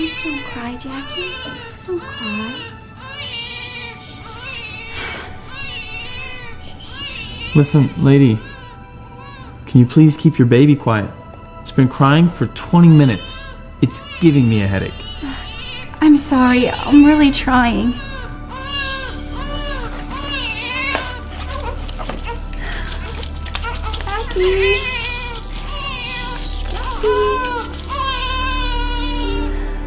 Please don't cry, Jackie. Don't cry. Listen, lady. Can you please keep your baby quiet? It's been crying for 20 minutes. It's giving me a headache. I'm sorry. I'm really trying. Jackie.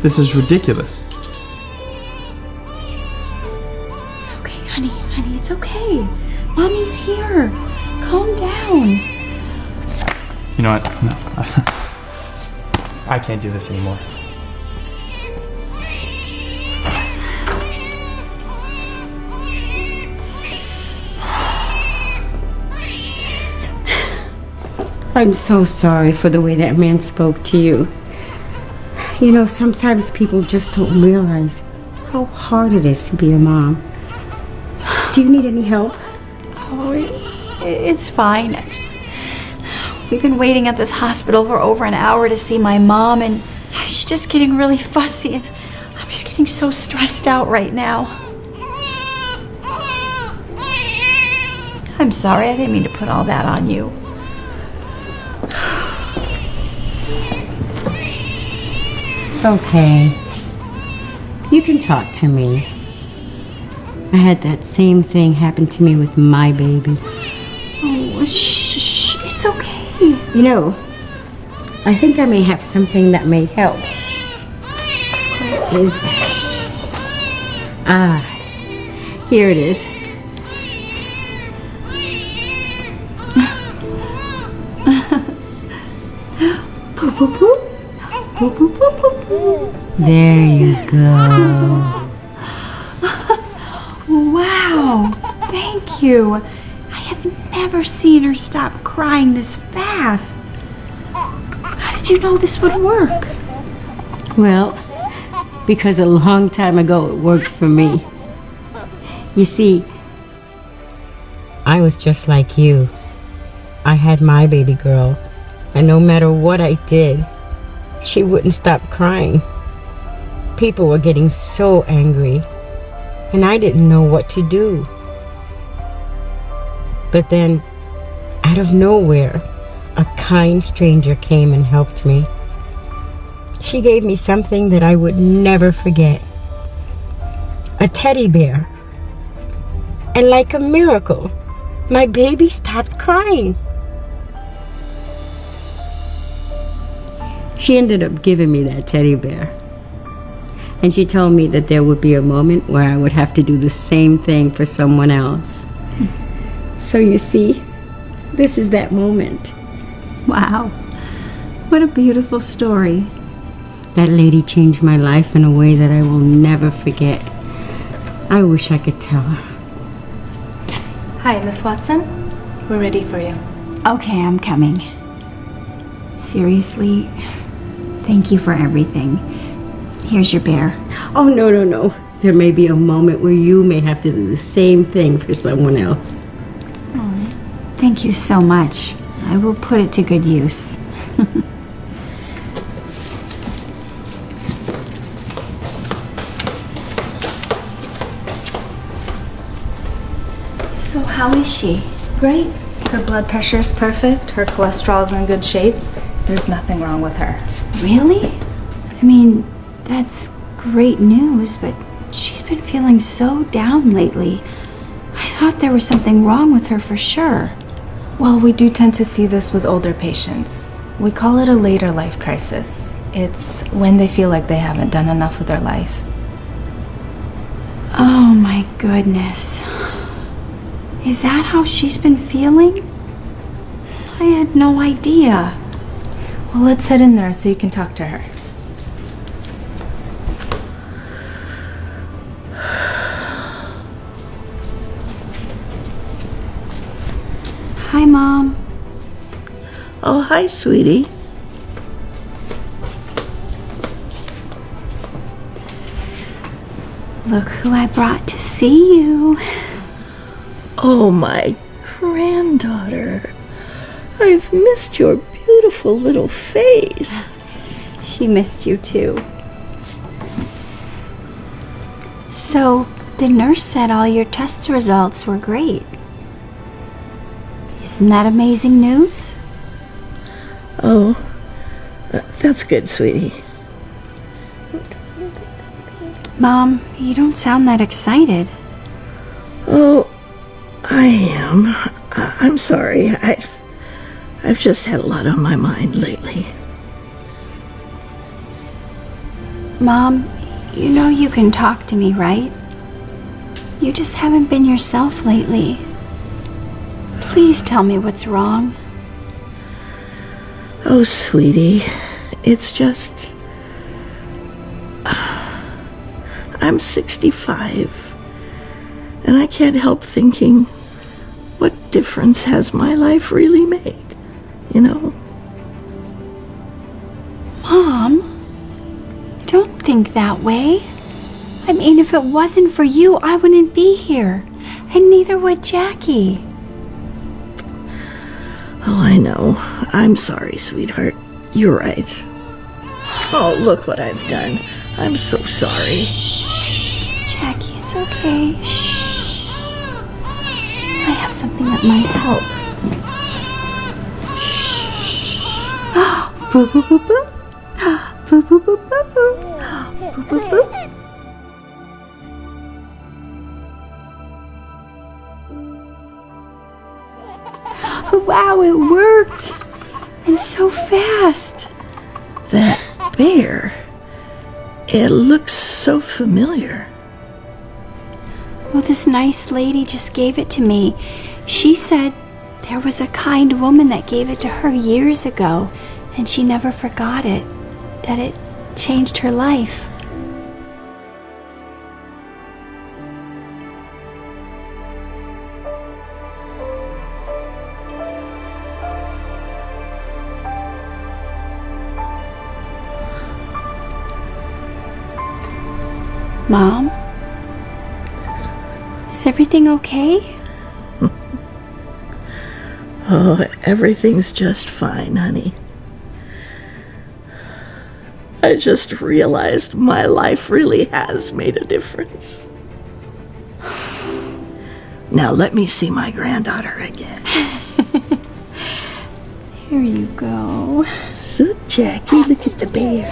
This is ridiculous. Okay, honey, it's okay. Mommy's here. Calm down. You know what? No. I can't do this anymore. I'm so sorry for the way that man spoke to you. You know, sometimes people just don't realize how hard it is to be a mom. Do you need any help? Oh, it's fine. We've been waiting at this hospital for over an hour to see my mom, and she's just getting really fussy, and I'm just getting so stressed out right now. I'm sorry, I didn't mean to put all that on you. It's okay. You can talk to me. I had that same thing happen to me with my baby. Oh, shh, it's okay. You know, I think I may have something that may help. What is that? Ah, here it is. Poo poo poo. Poo poo poo poo poo. There you go. Wow, thank you. I have never seen her stop crying this fast. How did you know this would work? Well, because a long time ago it worked for me. You see, I was just like you. I had my baby girl, and no matter what I did, she wouldn't stop crying. People were getting so angry, and I didn't know what to do. But then, out of nowhere, a kind stranger came and helped me. She gave me something that I would never forget. A teddy bear. And like a miracle, my baby stopped crying. She ended up giving me that teddy bear. And she told me that there would be a moment where I would have to do the same thing for someone else. So you see, this is that moment. Wow, what a beautiful story. That lady changed my life in a way that I will never forget. I wish I could tell her. Hi, Miss Watson. We're ready for you. Okay, I'm coming. Seriously, thank you for everything. Here's your bear. Oh, no. There may be a moment where you may have to do the same thing for someone else. Oh, thank you so much. I will put it to good use. So how is she? Great. Her blood pressure is perfect. Her cholesterol is in good shape. There's nothing wrong with her. Really? I mean, that's great news, but she's been feeling so down lately. I thought there was something wrong with her for sure. Well, we do tend to see this with older patients. We call it a later life crisis. It's when they feel like they haven't done enough with their life. Oh my goodness. Is that how she's been feeling? I had no idea. Well, let's head in there so you can talk to her. Hi, Mom. Oh, hi, sweetie. Look who I brought to see you. Oh, my granddaughter. I've missed your beautiful little face. She missed you too. So, the nurse said all your test results were great. Isn't that amazing news? Oh, that's good, sweetie. Mom, you don't sound that excited. Oh, I am. I'm sorry. I've just had a lot on my mind lately. Mom, you know you can talk to me, right? You just haven't been yourself lately. Please tell me what's wrong. Oh, sweetie, it's just... I'm 65, and I can't help thinking, what difference has my life really made, you know? Mom, don't think that way. I mean, if it wasn't for you, I wouldn't be here. And neither would Jackie. Oh, I know. I'm sorry, sweetheart. You're right. Oh, look what I've done. I'm so sorry. Jackie, it's okay. Shh. I have something that might help. Shh. Boo boo boo boo. Boo boo boo boo boo. Boo boo boo. Wow, it worked! And so fast! That bear. It looks so familiar. Well, this nice lady just gave it to me. She said there was a kind woman that gave it to her years ago, and she never forgot it, that it changed her life. Mom? Is everything okay? Oh, everything's just fine, honey. I just realized my life really has made a difference. Now let me see my granddaughter again. Here you go. Look, Jackie, look at the bear.